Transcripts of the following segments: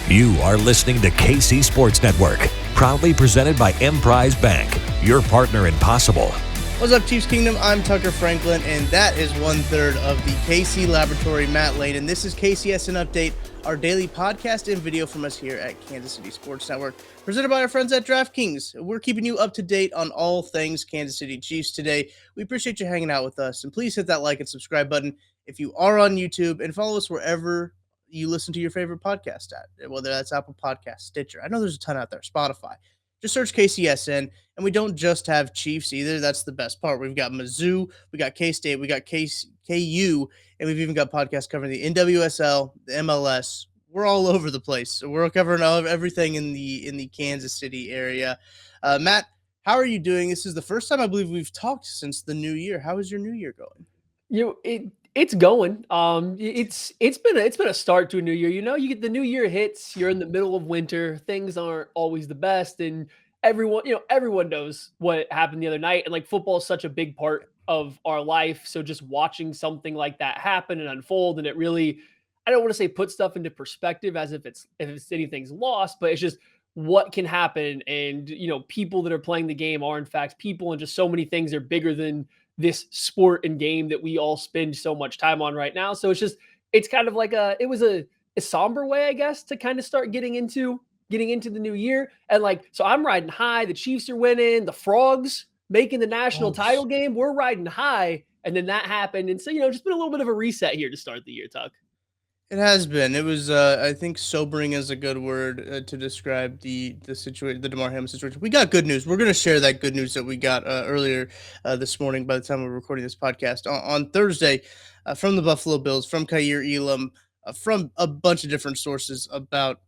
You are listening to KC Sports Network, proudly presented by Emprise Bank, your partner in possible. What's up, Chiefs Kingdom? I'm Tucker Franklin, and that is 1/3 of the KC Laboratory, Matt Lane. And this is KCSN Update, our daily podcast and video from us here at Kansas City Sports Network, presented by our friends at DraftKings. We're keeping you up to date on all things Kansas City Chiefs today. We appreciate you hanging out with us, and please hit that like and subscribe button if you are on YouTube, and follow us wherever you listen to your favorite podcast at, whether that's Apple Podcasts, Stitcher. I know there's a ton out there, Spotify. Just search KCSN, and we don't just have Chiefs either. That's the best part. We've got Mizzou, we got K-State, we got KU, and we've even got podcasts covering the NWSL, the MLS. We're all over the place. So we're covering everything in the Kansas City area. Matt, how are you doing? This is the first time I believe we've talked since the new year. How is your new year going? It's going. It's been a start to a new year. You get the new year hits. You're in the middle of winter. Things aren't always the best, and everyone knows what happened the other night. And like, football is such a big part of our life. So just watching something like that happen and unfold, and it really, I don't want to say put stuff into perspective as if it's anything's lost, but it's just what can happen. And people that are playing the game are in fact people, and just so many things are bigger than this sport and game that we all spend so much time on right now. So it's kind of like it was a somber way, I guess, to kind of start getting into the new year. And like, so I'm riding high. The Chiefs are winning, the Frogs making the national title game. We're riding high. And then that happened. And so, just been a little bit of a reset here to start the year, Tuck. It has been. It was, I think, sobering is a good word to describe the situation, the Damar Hamlin situation. We got good news. We're going to share that good news that we got earlier this morning. By the time we're recording this podcast on Thursday, from the Buffalo Bills, from Kaiir Elam, from a bunch of different sources about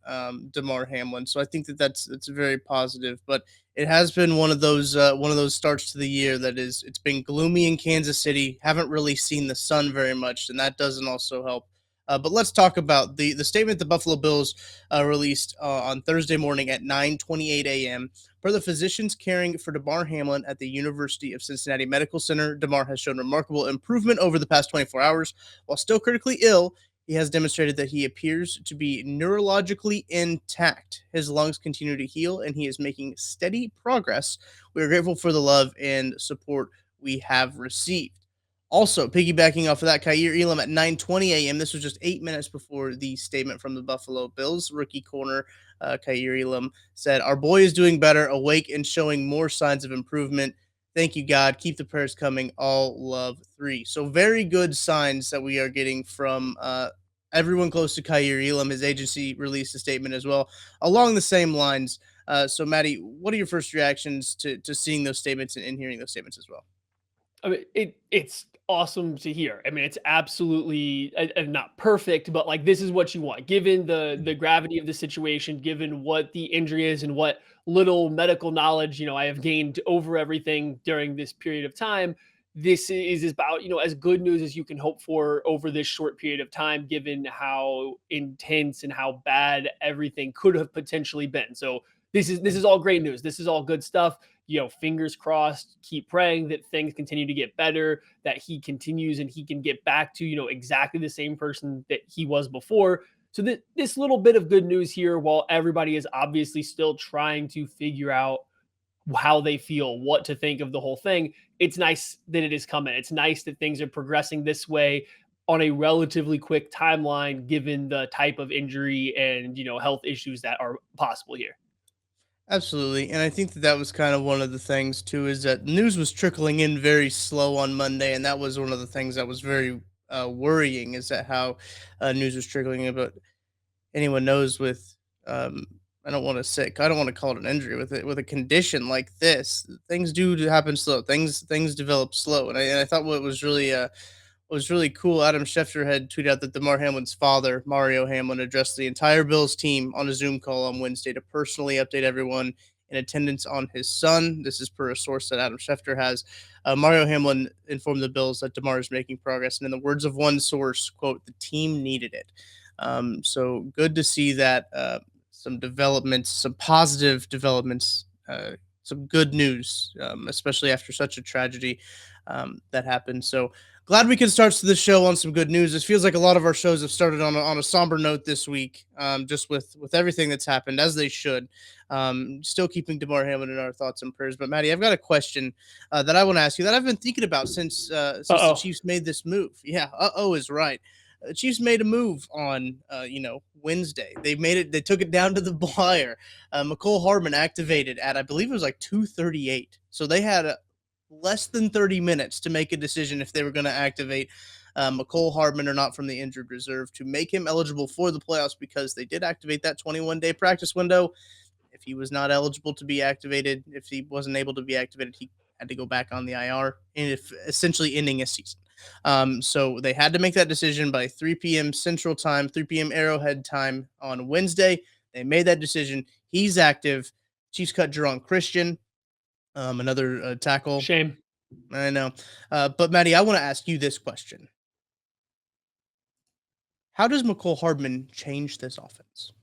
Damar Hamlin. So I think that's very positive. But it has been one of those starts to the year that it's been gloomy in Kansas City. Haven't really seen the sun very much, and that doesn't also help. But let's talk about the statement the Buffalo Bills released on Thursday morning at 9:28 a.m. Per the physicians caring for Damar Hamlin at the University of Cincinnati Medical Center, Damar has shown remarkable improvement over the past 24 hours. While still critically ill, he has demonstrated that he appears to be neurologically intact. His lungs continue to heal, and he is making steady progress. We are grateful for the love and support we have received. Also, piggybacking off of that, Kaiir Elam at 9:20 a.m. This was just 8 minutes before the statement from the Buffalo Bills. Rookie corner Kaiir Elam said, "Our boy is doing better, awake, and showing more signs of improvement. Thank you, God. Keep the prayers coming. All love 3." So very good signs that we are getting from everyone close to Kaiir Elam. His agency released a statement as well along the same lines. So, Maddie, what are your first reactions to seeing those statements and hearing those statements as well? I mean, it's awesome to hear. I mean, it's absolutely not perfect, but like, this is what you want, given the gravity of the situation, given what the injury is and what little medical knowledge, I have gained over everything during this period of time. This is about, as good news as you can hope for over this short period of time, given how intense and how bad everything could have potentially been. So this is all great news. This is all good stuff. Fingers crossed, keep praying that things continue to get better, that he continues and he can get back to, exactly the same person that he was before. So this little bit of good news here, while everybody is obviously still trying to figure out how they feel, what to think of the whole thing, it's nice that it is coming. It's nice that things are progressing this way on a relatively quick timeline, given the type of injury and, health issues that are possible here. Absolutely. And I think that was kind of one of the things, too, is that news was trickling in very slow on Monday. And that was one of the things that was very worrying, is that how news was trickling in. But anyone knows with, I don't want to call it an injury, with a condition like this, things do happen slow. Things develop slow. And I thought what was really cool, Adam Schefter had tweeted out that Damar Hamlin's father, Mario Hamlin, addressed the entire Bills team on a Zoom call on Wednesday to personally update everyone in attendance on his son. This is per a source that Adam Schefter has. Mario Hamlin informed the Bills that Damar is making progress, and in the words of one source, quote, "The team needed it." So good to see that some developments, some positive developments, some good news, especially after such a tragedy that happened. So Glad we can start the show on some good news. It feels like a lot of our shows have started on a somber note this week, just with everything that's happened, as they should. Still keeping Damar Hamlin in our thoughts and prayers. But Maddie, I've got a question that I want to ask you that I've been thinking about since the Uh-oh. Chiefs made this move. Yeah, is right. The Chiefs made a move on Wednesday. They made it. They took it down to the wire. Mecole Hardman activated at, I believe it was like 2:38. So they had less than 30 minutes to make a decision if they were going to activate Mecole Hardman or not from the injured reserve to make him eligible for the playoffs, because they did activate that 21-day practice window. If he was not eligible to be activated, if he wasn't able to be activated, he had to go back on the IR, and if essentially ending a season. So they had to make that decision by 3 p.m. Central Time, 3 p.m. Arrowhead Time on Wednesday. They made that decision. He's active. Chiefs cut Jerron Christian, another tackle. Shame. I know. But Maddie, I want to ask you this question. How does Mecole Hardman change this offense?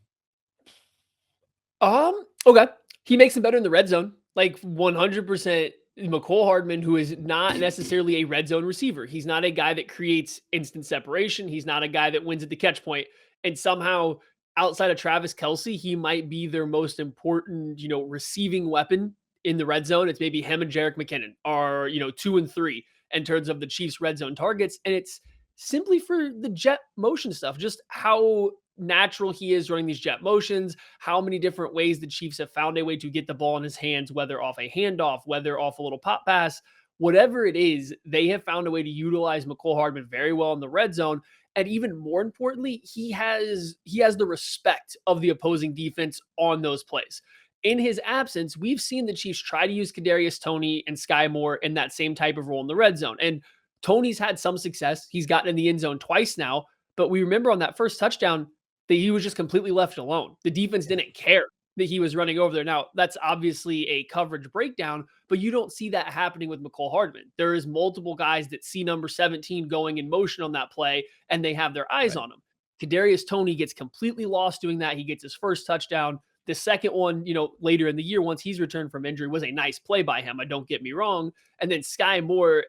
Okay. He makes them better in the red zone. Like 100% Mecole Hardman, who is not necessarily a red zone receiver. He's not a guy that creates instant separation. He's not a guy that wins at the catch point. And somehow, outside of Travis Kelce, he might be their most important, receiving weapon in the red zone. It's maybe him and Jerick McKinnon are, 2 and 3 in terms of the Chiefs' red zone targets. And it's simply for the jet motion stuff, just how natural he is running these jet motions, how many different ways the Chiefs have found a way to get the ball in his hands, whether off a handoff, whether off a little pop pass, whatever it is, they have found a way to utilize Mecole Hardman very well in the red zone. And even more importantly, he has the respect of the opposing defense on those plays. In his absence, we've seen the Chiefs try to use Kadarius Toney and Sky Moore in that same type of role in the red zone. And Tony's had some success. He's gotten in the end zone twice now, but we remember on that first touchdown that he was just completely left alone. The defense didn't care that he was running over there. Now, that's obviously a coverage breakdown, but you don't see that happening with Mecole Hardman. There is multiple guys that see number 17 going in motion on that play, and they have their eyes on him. Kadarius Toney gets completely lost doing that. He gets his first touchdown. The second one, later in the year, once he's returned from injury, was a nice play by him. Don't get me wrong. And then Sky Moore,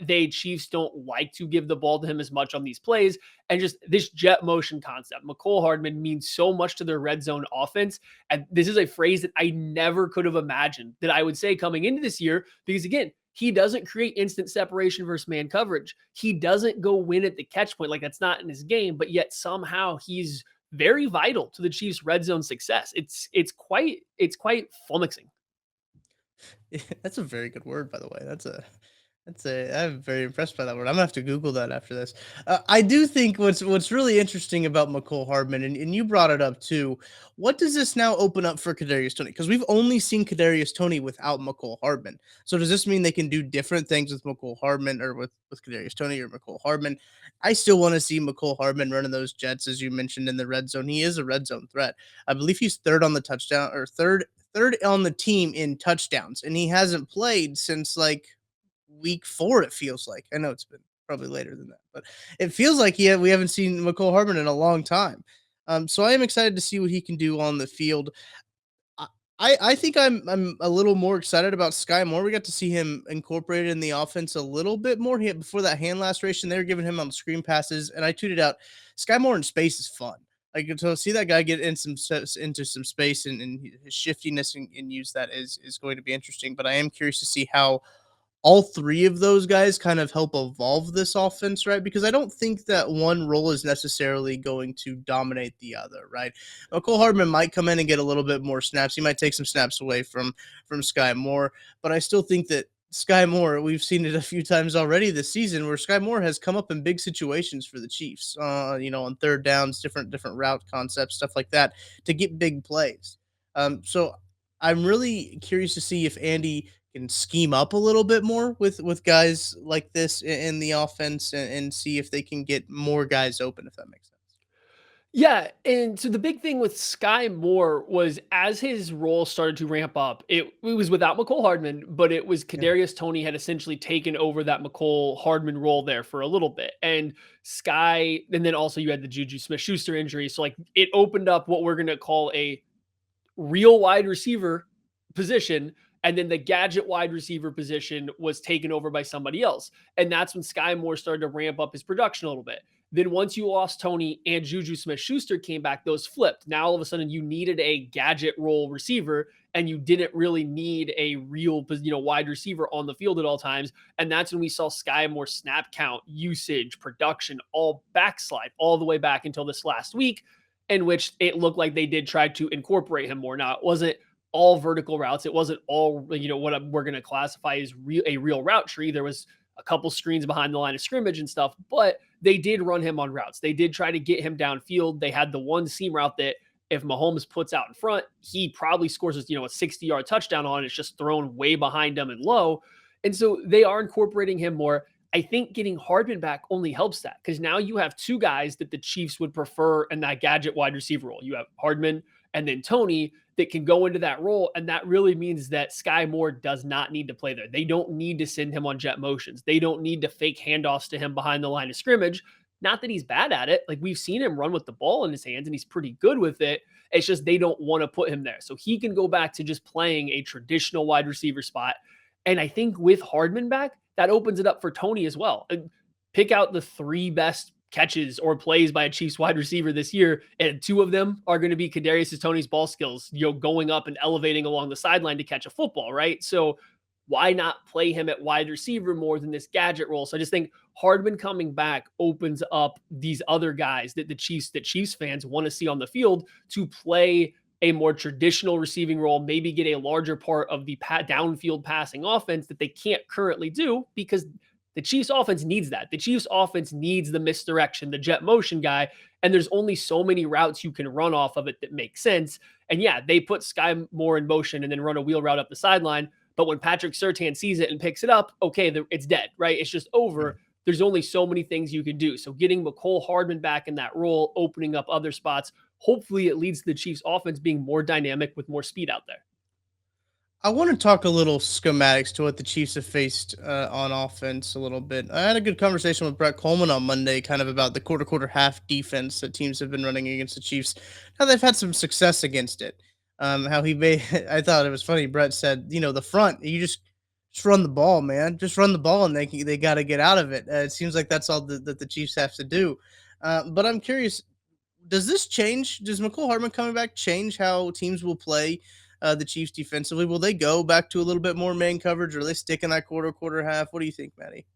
Chiefs don't like to give the ball to him as much on these plays. And just this jet motion concept, Mecole Hardman means so much to their red zone offense. And this is a phrase that I never could have imagined that I would say coming into this year, because again, he doesn't create instant separation versus man coverage. He doesn't go win at the catch point. Like, that's not in his game, but yet somehow he's very vital to the Chiefs' red zone success. It's quite flummoxing. That's a very good word, by the way. I'm very impressed by that word. I'm gonna have to Google that after this. I do think what's really interesting about Mecole Hardman, and you brought it up too. What does this now open up for Kadarius Toney? Because we've only seen Kadarius Toney without Mecole Hardman. So does this mean they can do different things with Mecole Hardman, or with Kadarius Toney or Mecole Hardman? I still want to see Mecole Hardman running those jets, as you mentioned, in the red zone. He is a red zone threat. I believe he's third on the touchdown, or third on the team in touchdowns, and he hasn't played since like week 4. It feels like. I know it's been probably later than that, but it feels like we haven't seen Mecole Hardman in a long time. So I am excited to see what he can do on the field. I think I'm a little more excited about Sky Moore. We got to see him incorporated in the offense a little bit more. He had, before that hand laceration, they were giving him on screen passes, and I tweeted out, Sky Moore in space is fun. Like, to see that guy get into some space and his shiftiness and use that is going to be interesting. But I am curious to see how all 3 of those guys kind of help evolve this offense, right? Because I don't think that one role is necessarily going to dominate the other, right? Mecole Hardman might come in and get a little bit more snaps. He might take some snaps away from Sky Moore, but I still think that Sky Moore, we've seen it a few times already this season, where Sky Moore has come up in big situations for the Chiefs, on third downs, different route concepts, stuff like that, to get big plays. So I'm really curious to see if Andy can scheme up a little bit more with guys like this in the offense, and see if they can get more guys open, if that makes sense. Yeah, and so the big thing with Sky Moore was, as his role started to ramp up, it was without Mecole Hardman, but it was Yeah. Kadarius Toney had essentially taken over that Mecole Hardman role there for a little bit. And then also you had the Juju Smith-Schuster injury. So like, it opened up what we're going to call a real wide receiver position And then the gadget wide receiver position was taken over by somebody else. And that's when Sky Moore started to ramp up his production a little bit. Then once you lost Tony and Juju Smith-Schuster came back, those flipped. Now all of a sudden you needed a gadget role receiver and you didn't really need a real, wide receiver on the field at all times. And that's when we saw Sky Moore snap count, usage, production, all backslide all the way back until this last week, in which it looked like they did try to incorporate him more. Now, it wasn't all vertical routes. It wasn't all, what we're going to classify as a real route tree. There was a couple screens behind the line of scrimmage and stuff, but they did run him on routes. They did try to get him downfield. They had the one seam route that if Mahomes puts out in front, he probably scores a 60-yard touchdown on. It's just thrown way behind him and low. And so they are incorporating him more. I think getting Hardman back only helps that because now you have two guys that the Chiefs would prefer in that gadget wide receiver role. You have Hardman and then Tony that can go into that role. And that really means that Sky Moore does not need to play there. They don't need to send him on jet motions. They don't need to fake handoffs to him behind the line of scrimmage. Not that he's bad at it. Like we've seen him run with the ball in his hands and he's pretty good with it. It's just they don't want to put him there. So he can go back to just playing a traditional wide receiver spot. And I think with Hardman back, that opens it up for Tony as well. Pick out the three best catches or plays by a Chiefs wide receiver this year, and two of them are going to be Kadarius Toney's ball skills, going up and elevating along the sideline to catch a football, right? So why not play him at wide receiver more than this gadget role? So I just think Hardman coming back opens up these other guys that Chiefs fans want to see on the field to play a more traditional receiving role, maybe get a larger part of the downfield passing offense that they can't currently do because the Chiefs offense needs that. The Chiefs offense needs the misdirection, the jet motion guy, and there's only so many routes you can run off of it that make sense. And yeah, they put Sky Moore in motion and then run a wheel route up the sideline, but when Patrick Surtain sees it and picks it up, okay, it's dead, right? It's just over. There's only so many things you can do. So getting Mecole Hardman back in that role, opening up other spots, hopefully it leads to the Chiefs offense being more dynamic with more speed out there. I want to talk a little schematics to what the Chiefs have faced on offense a little bit. I had a good conversation with Brett Coleman on Monday, kind of about the quarter half defense that teams have been running against the Chiefs. How they've had some success against it. How he made, I thought it was funny. Brett said, the front, you just run the ball, man. Just run the ball, and they got to get out of it. It seems like that's all that the Chiefs have to do. But I'm curious, does this change? Does Mecole Hardman coming back change how teams will play the Chiefs defensively? Will they go back to a little bit more man coverage, or are they stick in that quarter half? What do you think, Maddie?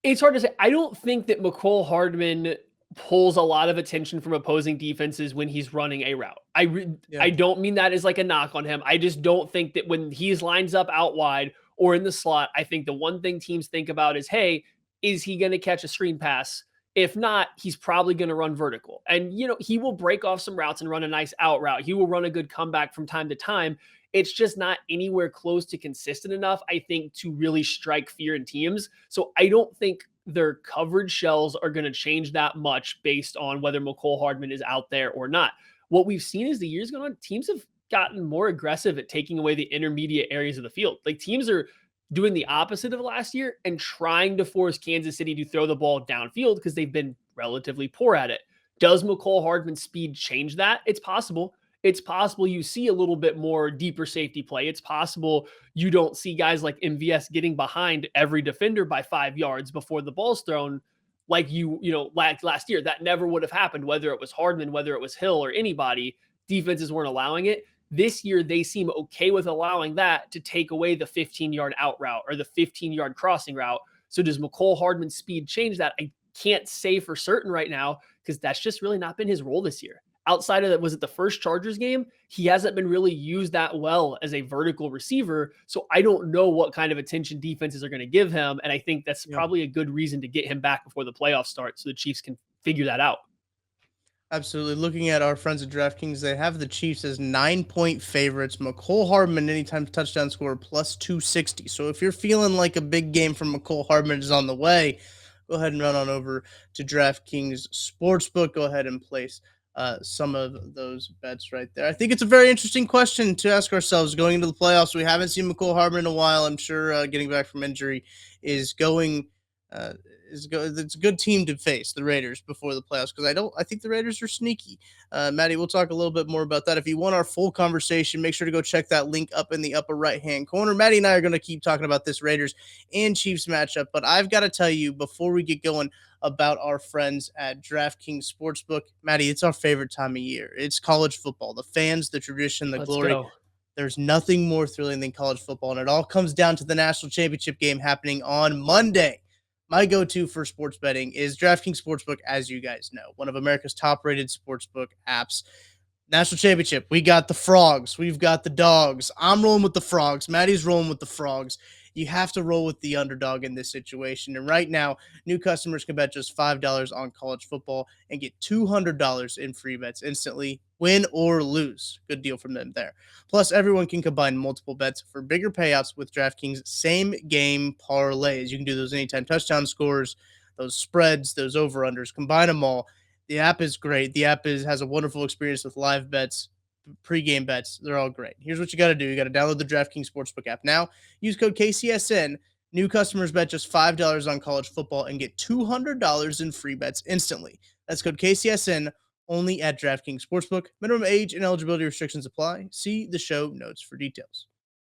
It's hard to say. I don't think that Mecole Hardman pulls a lot of attention from opposing defenses when he's running a route. I don't mean that as like a knock on him. I just don't think that when he's lines up out wide or in the slot, I think the one thing teams think about is, hey, is he going to catch a screen pass? If not, he's probably going to run vertical. And, he will break off some routes and run a nice out route. He will run a good comeback from time to time. It's just not anywhere close to consistent enough, I think, to really strike fear in teams. So I don't think their coverage shells are going to change that much based on whether Mecole Hardman is out there or not. What we've seen as the years go on, teams have gotten more aggressive at taking away the intermediate areas of the field. Like teams are doing the opposite of last year and trying to force Kansas City to throw the ball downfield because they've been relatively poor at it. Does Mecole Hardman's speed change that? It's possible. It's possible you see a little bit more deeper safety play. It's possible you don't see guys like MVS getting behind every defender by 5 yards before the ball's thrown like last year. That never would have happened, whether it was Hardman, whether it was Hill or anybody. Defenses weren't allowing it. This year, they seem okay with allowing that to take away the 15-yard out route or the 15-yard crossing route. So does Mecole Hardman's speed change that? I can't say for certain right now because that's just really not been his role this year. Outside of that, was it the first Chargers game? He hasn't been really used that well as a vertical receiver. So I don't know what kind of attention defenses are going to give him. And I think that's probably a good reason to get him back before the playoffs start so the Chiefs can figure that out. Absolutely. Looking at our friends at DraftKings, they have the Chiefs as 9-point favorites. Mecole Hardman, anytime touchdown scorer, plus 260. So if you're feeling like a big game from Mecole Hardman is on the way, go ahead and run on over to DraftKings Sportsbook. Go ahead and place some of those bets right there. I think it's a very interesting question to ask ourselves going into the playoffs. We haven't seen Mecole Hardman in a while. I'm sure getting back from injury is going It's a good team to face, the Raiders, before the playoffs, because I think the Raiders are sneaky. Maddie, we'll talk a little bit more about that. If you want our full conversation, make sure to go check that link up in the upper right hand corner. Maddie and I are going to keep talking about this Raiders and Chiefs matchup, but I've got to tell you before we get going about our friends at DraftKings Sportsbook. Maddie, it's our favorite time of year. It's college football, the fans, the tradition, the Let's glory. go. There's nothing more thrilling than college football, and it all comes down to the national championship game happening on Monday. My go-to for sports betting is DraftKings Sportsbook, as you guys know, one of America's top-rated sportsbook apps. National championship, we got the frogs, we've got the dogs. I'm rolling with the frogs. Maddie's rolling with the frogs. You have to roll with the underdog in this situation. And right now, new customers can bet just $5 on college football and get $200 in free bets instantly, win or lose. Good deal from them there. Plus, everyone can combine multiple bets for bigger payouts with DraftKings same game parlays. You can do those anytime touchdown scores, those spreads, those over-unders, combine them all. The app is great. The app has a wonderful experience with live bets, pregame bets. They're all great. Here's what you got to do. You got to download the DraftKings Sportsbook app now. Use code KCSN. New customers bet just $5 on college football and get $200 in free bets instantly. That's code KCSN only at DraftKings Sportsbook. Minimum age and eligibility restrictions apply. See the show notes for details.